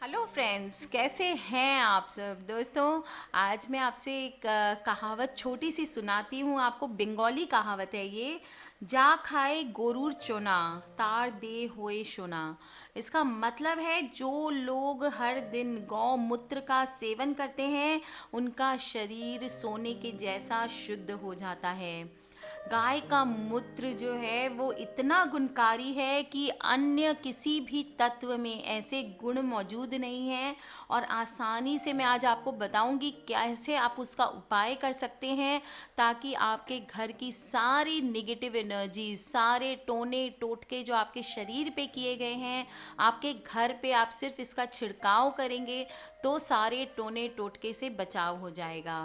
Hello friends, कैसे हैं आप सब दोस्तों। आज मैं आपसे एक कहावत छोटी सी सुनाती हूँ आपको। बंगाली कहावत है ये। जा खाए गोरूर चोना, तार दे होए सोना। इसका मतलब है जो लोग हर दिन गौमूत्र का सेवन करते हैं उनका शरीर सोने के जैसा शुद्ध हो जाता है। गाय का मूत्र जो है वो इतना गुणकारी है कि अन्य किसी भी तत्व में ऐसे गुण मौजूद नहीं हैं। और आसानी से मैं आज आपको बताऊंगी कैसे आप उसका उपाय कर सकते हैं ताकि आपके घर की सारी नेगेटिव एनर्जी, सारे टोने टोटके जो आपके शरीर पे किए गए हैं, आपके घर पे आप सिर्फ इसका छिड़काव करेंगे तो सारे टोने टोटके से बचाव हो जाएगा।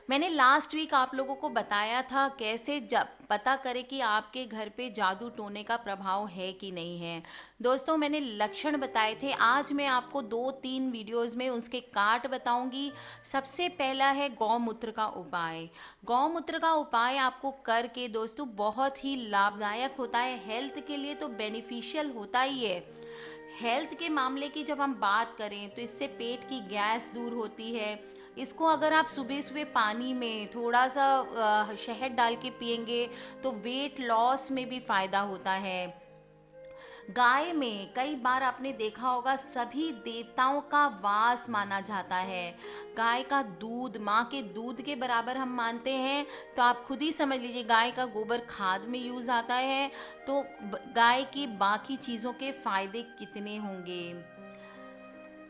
मैंने लास्ट वीक आप लोगों को बताया था कैसे पता करें कि आपके घर पे जादू टोने का प्रभाव है कि नहीं है। दोस्तों, मैंने लक्षण बताए थे। आज मैं आपको 2-3 वीडियोस में उसके काट बताऊंगी। सबसे पहला है गौमूत्र का उपाय। गौमूत्र का उपाय आपको करके दोस्तों बहुत ही लाभदायक होता है। हेल्थ के लिए तो बेनिफिशियल होता ही है। हेल्थ के मामले की जब हम बात करें तो इससे पेट की गैस दूर होती है। इसको अगर आप सुबह सुबह पानी में थोड़ा सा शहद डाल के पियेंगे तो वेट लॉस में भी फ़ायदा होता है। गाय में कई बार आपने देखा होगा सभी देवताओं का वास माना जाता है। गाय का दूध माँ के दूध के बराबर हम मानते हैं। तो आप खुद ही समझ लीजिए, गाय का गोबर खाद में यूज़ आता है तो गाय की बाकी चीज़ों के फायदे कितने होंगे।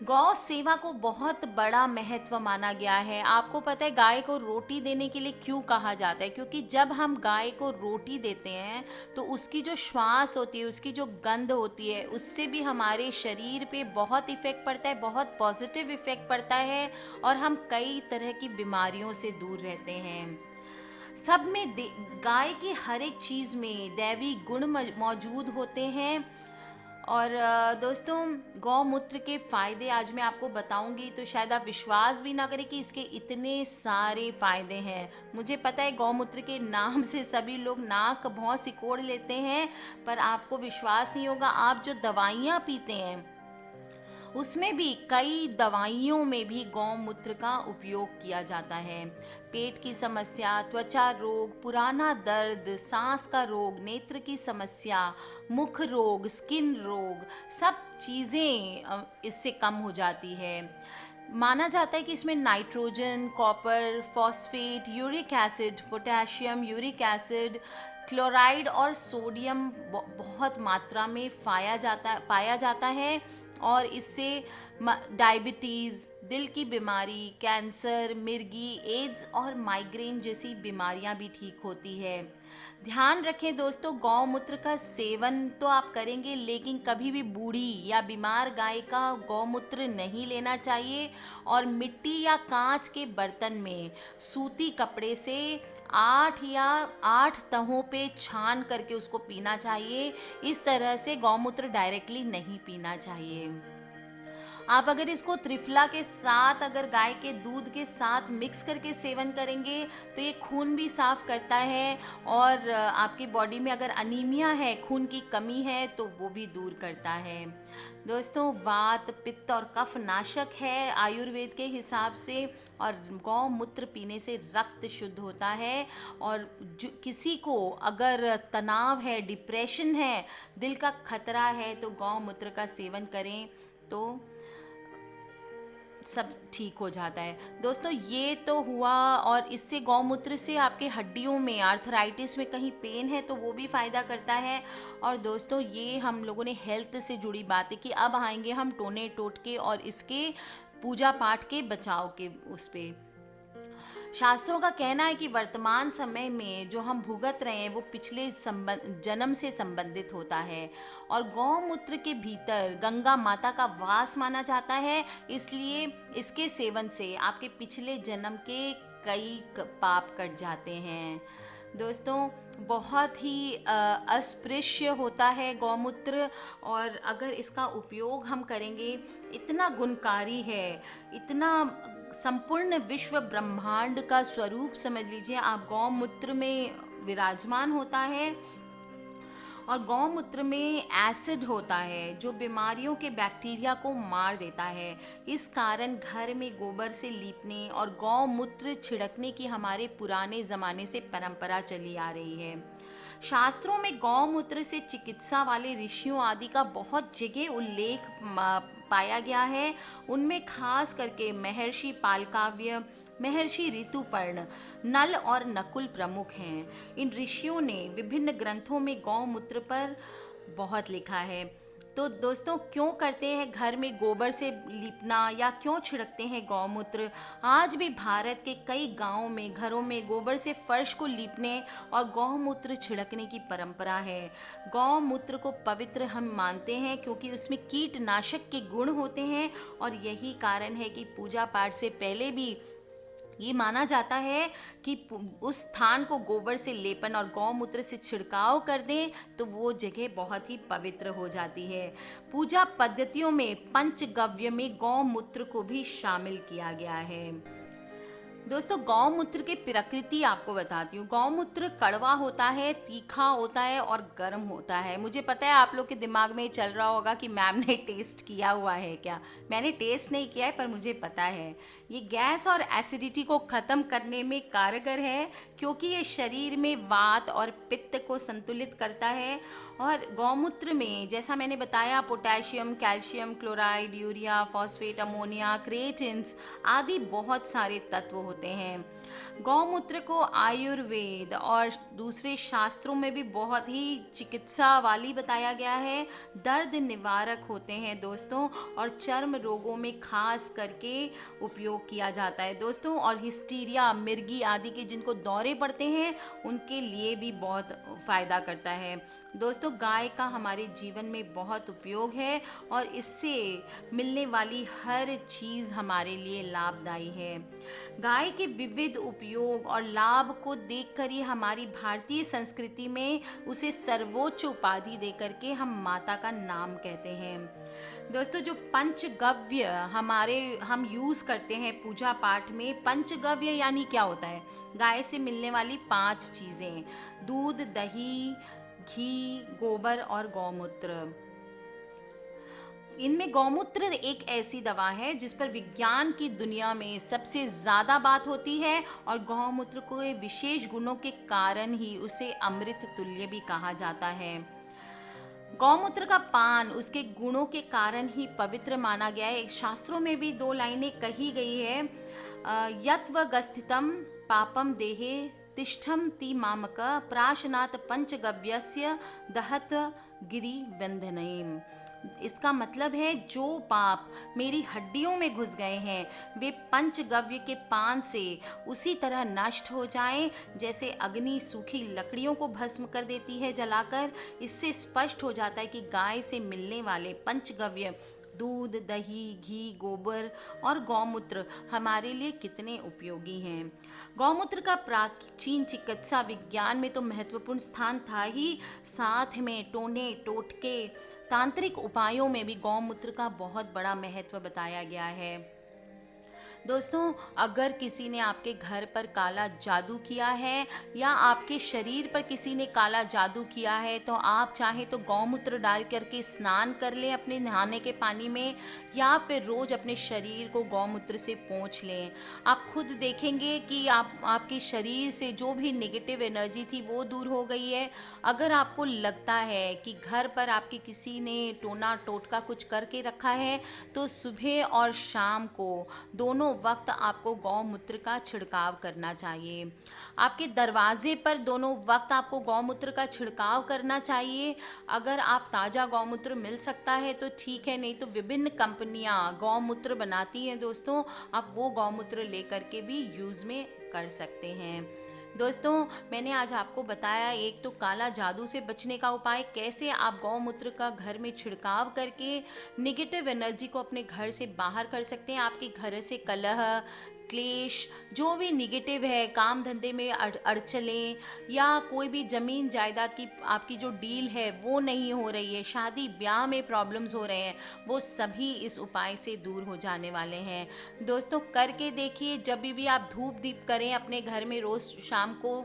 गौ सेवा को बहुत बड़ा महत्व माना गया है। आपको पता है गाय को रोटी देने के लिए क्यों कहा जाता है? क्योंकि जब हम गाय को रोटी देते हैं तो उसकी जो श्वास होती है, उसकी जो गंध होती है, उससे भी हमारे शरीर पे बहुत इफ़ेक्ट पड़ता है, बहुत पॉजिटिव इफ़ेक्ट पड़ता है और हम कई तरह की बीमारियों से दूर रहते हैं। सब में गाय की हर एक चीज़ में दैवी गुण मौजूद होते हैं। और दोस्तों, गौमूत्र के फ़ायदे आज मैं आपको बताऊंगी तो शायद आप विश्वास भी ना करें कि इसके इतने सारे फ़ायदे हैं। मुझे पता है गौमूत्र के नाम से सभी लोग नाक भौं सिकोड़ लेते हैं, पर आपको विश्वास नहीं होगा। आप जो दवाइयाँ पीते हैं उसमें भी, कई दवाइयों में भी गौमूत्र का उपयोग किया जाता है। पेट की समस्या, त्वचा रोग, पुराना दर्द, सांस का रोग, नेत्र की समस्या, मुख रोग, स्किन रोग, सब चीज़ें इससे कम हो जाती है। माना जाता है कि इसमें nitrogen, copper, phosphate, uric acid, potassium, uric acid, chloride और सोडियम बहुत मात्रा में पाया जाता है। और इससे डायबिटीज़, दिल की बीमारी, कैंसर, मिर्गी, एड्स और माइग्रेन जैसी बीमारियां भी ठीक होती है। ध्यान रखें दोस्तों, गौमूत्र का सेवन तो आप करेंगे लेकिन कभी भी बूढ़ी या बीमार गाय का गौमूत्र नहीं लेना चाहिए। और मिट्टी या कांच के बर्तन में सूती कपड़े से 8 तहों पे छान करके उसको पीना चाहिए। इस तरह से गौमूत्र डायरेक्टली नहीं पीना चाहिए। आप अगर इसको त्रिफला के साथ, अगर गाय के दूध के साथ मिक्स करके सेवन करेंगे तो ये खून भी साफ करता है। और आपकी बॉडी में अगर अनीमिया है, खून की कमी है, तो वो भी दूर करता है। दोस्तों, वात, पित्त और कफ नाशक है आयुर्वेद के हिसाब से। और गौमूत्र पीने से रक्त शुद्ध होता है। और किसी को अगर तनाव है, डिप्रेशन है, दिल का खतरा है तो गौमूत्र का सेवन करें तो सब ठीक हो जाता है। दोस्तों, ये तो हुआ। और इससे गौमूत्र से आपके हड्डियों में, आर्थराइटिस में कहीं पेन है तो वो भी फ़ायदा करता है। और दोस्तों, ये हम लोगों ने हेल्थ से जुड़ी बातें की। अब आएंगे हम टोने टोटके और इसके पूजा पाठ के बचाव के उस पे। शास्त्रों का कहना है कि वर्तमान समय में जो हम भुगत रहे हैं वो पिछले जन्म से संबंधित होता है। और गौमूत्र के भीतर गंगा माता का वास माना जाता है, इसलिए इसके सेवन से आपके पिछले जन्म के कई पाप कट जाते हैं। दोस्तों, बहुत ही अस्पृश्य होता है गौमूत्र। और अगर इसका उपयोग हम करेंगे, इतना गुणकारी है, इतना संपूर्ण विश्व ब्रह्मांड का स्वरूप समझ लीजिए आप, गौमूत्र में विराजमान होता है। और गौमूत्र में एसिड होता है जो बीमारियों के बैक्टीरिया को मार देता है। इस कारण घर में गोबर से लीपने और गौमूत्र छिड़कने की हमारे पुराने ज़माने से परंपरा चली आ रही है। शास्त्रों में गौमूत्र से चिकित्सा वाले ऋषियों आदि का बहुत जगह उल्लेख पाया गया है। उनमें खास करके महर्षि पालकाव्य, महर्षि ऋतुपर्ण, नल और नकुल प्रमुख हैं। इन ऋषियों ने विभिन्न ग्रंथों में गौमूत्र पर बहुत लिखा है। तो दोस्तों, क्यों करते हैं घर में गोबर से लीपना या क्यों छिड़कते हैं गौमूत्र? आज भी भारत के कई गांवों में घरों में गोबर से फर्श को लीपने और गौमूत्र छिड़कने की परंपरा है। गौमूत्र को पवित्र हम मानते हैं क्योंकि उसमें कीटनाशक के गुण होते हैं और यही कारण है कि पूजा पाठ से पहले भी ये माना जाता है कि उस स्थान को गोबर से लेपन और गौमूत्र से छिड़काव कर दें तो वो जगह बहुत ही पवित्र हो जाती है। पूजा पद्धतियों में पंचगव्य में गौमूत्र को भी शामिल किया गया है। दोस्तों, गौमूत्र की प्रकृति आपको बताती हूँ। गौमूत्र कड़वा होता है, तीखा होता है और गर्म होता है। मुझे पता है आप लोग के दिमाग में ये चल रहा होगा कि मैम ने टेस्ट किया हुआ है क्या। मैंने टेस्ट नहीं किया है पर मुझे पता है। ये गैस और एसिडिटी को ख़त्म करने में कारगर है क्योंकि ये शरीर में वात और पित्त को संतुलित करता है। और गौमूत्र में जैसा मैंने बताया potassium, calcium, chloride, urea, phosphate, ammonia, creatines आदि बहुत सारे तत्व होते हैं। गौमूत्र को आयुर्वेद और दूसरे शास्त्रों में भी बहुत ही चिकित्सा वाली बताया गया है। दर्द निवारक होते हैं दोस्तों, और चर्म रोगों में खास करके उपयोग किया जाता है दोस्तों। और हिस्टीरिया, मिर्गी आदि के जिनको दौरे पड़ते हैं उनके लिए भी बहुत फ़ायदा करता है दोस्तों। गाय का हमारे जीवन में बहुत उपयोग है और इससे मिलने वाली हर चीज़ हमारे लिए लाभदायी है। गाय के विविध उपयोग और लाभ को देखकर ही हमारी भारतीय संस्कृति में उसे सर्वोच्च उपाधि देकर के हम माता का नाम कहते हैं दोस्तों। जो पंचगव्य हम यूज़ करते हैं पूजा पाठ में, पंचगव्य यानी क्या होता है? गाय से मिलने वाली 5 चीज़ें: दूध, दही, घी, गोबर और गौमूत्र। इनमें गौमूत्र एक ऐसी दवा है जिस पर विज्ञान की दुनिया में सबसे ज़्यादा बात होती है और गौमूत्र को विशेष गुणों के कारण ही उसे अमृत तुल्य भी कहा जाता है। गौमूत्र का पान उसके गुणों के कारण ही पवित्र माना गया है। शास्त्रों में भी 2 लाइनें कही गई है, यत्वगस्थितं पापम देहे तिष्ठम ती मामक प्राशनात् पंचगव्यस्य दहत गिरि बंधनैम। इसका मतलब है जो पाप मेरी हड्डियों में घुस गए हैं वे पंचगव्य के पान से उसी तरह नष्ट हो जाएं जैसे अग्नि सूखी लकड़ियों को भस्म कर देती है जलाकर। इससे स्पष्ट हो जाता है कि गाय से मिलने वाले पंचगव्य दूध, दही, घी, गोबर और गौमूत्र हमारे लिए कितने उपयोगी हैं। गौमूत्र का प्राचीन चिकित्सा विज्ञान में तो महत्वपूर्ण स्थान था ही, साथ में टोने टोटके तांत्रिक उपायों में भी गौमूत्र का बहुत बड़ा महत्व बताया गया है। दोस्तों, अगर किसी ने आपके घर पर काला जादू किया है या आपके शरीर पर किसी ने काला जादू किया है तो आप चाहे तो गौमूत्र डाल करके स्नान कर लें अपने नहाने के पानी में, या फिर रोज़ अपने शरीर को गौमूत्र से पोंछ लें। आप खुद देखेंगे कि आपके शरीर से जो भी नेगेटिव एनर्जी थी वो दूर हो गई है। अगर आपको लगता है कि घर पर आपके किसी ने टोना टोटका कुछ करके रखा है तो सुबह और शाम को दोनों वक्त आपको गौमूत्र का छिड़काव करना चाहिए। आपके दरवाजे पर दोनों वक्त आपको गौमूत्र का छिड़काव करना चाहिए। अगर आप ताज़ा गौमूत्र मिल सकता है तो ठीक है, नहीं तो विभिन्न कंपनियां गौमूत्र बनाती हैं दोस्तों, आप वो गौमूत्र लेकर के भी यूज़ में कर सकते हैं। दोस्तों, मैंने आज आपको बताया एक तो काला जादू से बचने का उपाय, कैसे आप गौमूत्र का घर में छिड़काव करके नेगेटिव एनर्जी को अपने घर से बाहर कर सकते हैं। आपके घर से कलह, क्लेश, जो भी निगेटिव है, काम धंधे में अड़चनें या कोई भी ज़मीन जायदाद की आपकी जो डील है वो नहीं हो रही है, शादी ब्याह में प्रॉब्लम्स हो रहे हैं, वो सभी इस उपाय से दूर हो जाने वाले हैं। दोस्तों, करके देखिए। जब भी आप धूप दीप करें अपने घर में रोज़ शाम को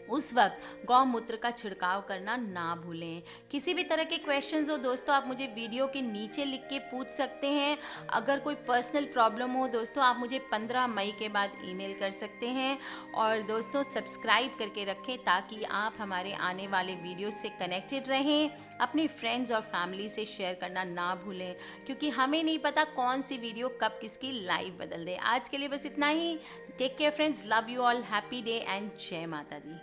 उस वक्त गौमूत्र का छिड़काव करना ना भूलें। किसी भी तरह के क्वेश्चंस हो दोस्तों, आप मुझे वीडियो के नीचे लिख के पूछ सकते हैं। अगर कोई पर्सनल प्रॉब्लम हो दोस्तों, आप मुझे 15 मई के बाद ईमेल कर सकते हैं। और दोस्तों सब्सक्राइब करके रखें ताकि आप हमारे आने वाले वीडियो से कनेक्टेड रहें। अपने फ्रेंड्स और फैमिली से शेयर करना ना भूलें, क्योंकि हमें नहीं पता कौन सी वीडियो कब किसकी लाइफ बदल दे। आज के लिए बस इतना ही। Take care friends, love you all, happy day and जय माता दी।